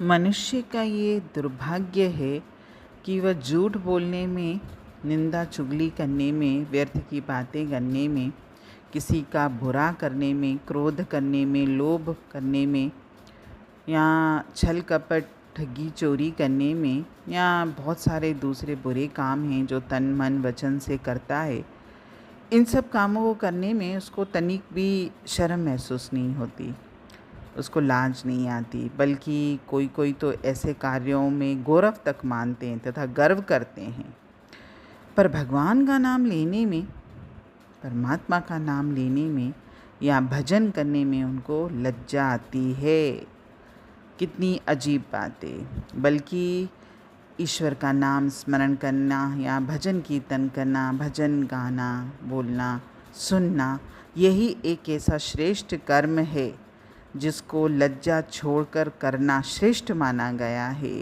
मनुष्य का ये दुर्भाग्य है कि वह झूठ बोलने में, निंदा चुगली करने में, व्यर्थ की बातें करने में, किसी का बुरा करने में, क्रोध करने में, लोभ करने में, या छल कपट ठगी चोरी करने में, या बहुत सारे दूसरे बुरे काम हैं जो तन मन वचन से करता है। इन सब कामों को करने में उसको तनिक भी शर्म महसूस नहीं होती, उसको लाज नहीं आती, बल्कि कोई कोई तो ऐसे कार्यों में गौरव तक मानते हैं तथा गर्व करते हैं। पर भगवान का नाम लेने में, परमात्मा का नाम लेने में या भजन करने में उनको लज्जा आती है। कितनी अजीब बातें। बल्कि ईश्वर का नाम स्मरण करना या भजन कीर्तन करना, भजन गाना, बोलना, सुनना, यही एक ऐसा श्रेष्ठ कर्म है जिसको लज्जा छोड़कर करना श्रेष्ठ माना गया है।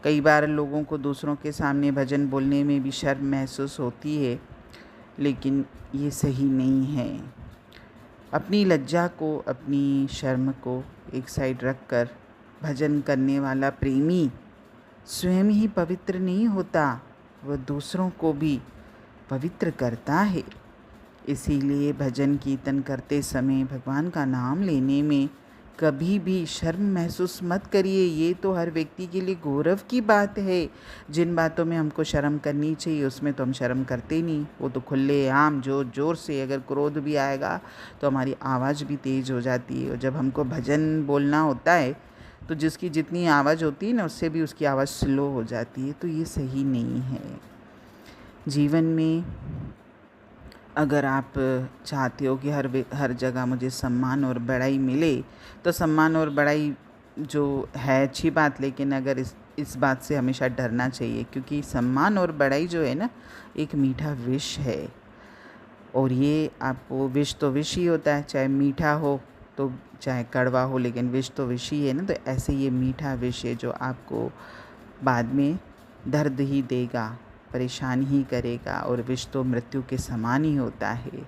कई बार लोगों को दूसरों के सामने भजन बोलने में भी शर्म महसूस होती है, लेकिन ये सही नहीं है। अपनी लज्जा को, अपनी शर्म को एक साइड रखकर भजन करने वाला प्रेमी स्वयं ही पवित्र नहीं होता, वह दूसरों को भी पवित्र करता है। इसीलिए भजन कीर्तन करते समय भगवान का नाम लेने में कभी भी शर्म महसूस मत करिए। ये तो हर व्यक्ति के लिए गौरव की बात है। जिन बातों में हमको शर्म करनी चाहिए उसमें तो हम शर्म करते नहीं। वो तो खुले आम जोर जोर से, अगर क्रोध भी आएगा तो हमारी आवाज़ भी तेज़ हो जाती है। और जब हमको भजन बोलना होता है तो जिसकी जितनी आवाज़ होती है ना, उससे भी उसकी आवाज़ स्लो हो जाती है। तो ये सही नहीं है। जीवन में अगर आप चाहते हो कि हर जगह मुझे सम्मान और बड़ाई मिले, तो सम्मान और बड़ाई जो है अच्छी बात, लेकिन अगर इस बात से हमेशा डरना चाहिए, क्योंकि सम्मान और बड़ाई जो है ना, एक मीठा विष है। और ये आपको, विष तो विष ही होता है, चाहे मीठा हो तो चाहे कड़वा हो, लेकिन विष तो विष ही है ना। तो ऐसे ये मीठा विष है जो आपको बाद में दर्द ही देगा, परेशान ही करेगा, और विष तो मृत्यु के समान ही होता है।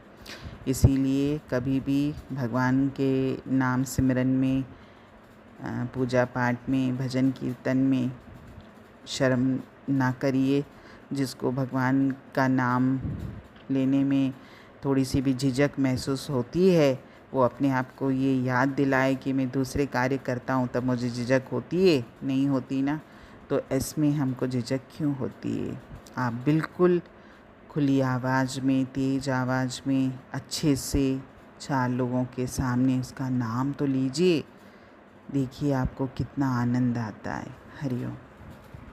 इसीलिए कभी भी भगवान के नाम सिमरन में, पूजा पाठ में, भजन कीर्तन में शर्म ना करिए। जिसको भगवान का नाम लेने में थोड़ी सी भी झिझक महसूस होती है, वो अपने आप को ये याद दिलाए कि मैं दूसरे कार्य करता हूँ तब मुझे झिझक होती है, नहीं होती ना, तो इसमें हमको झिझक क्यों होती है। आप बिल्कुल खुली आवाज़ में, तेज़ आवाज़ में, अच्छे से 4 लोगों के सामने उसका नाम तो लीजिए। देखिए आपको कितना आनंद आता है। हरि ओम।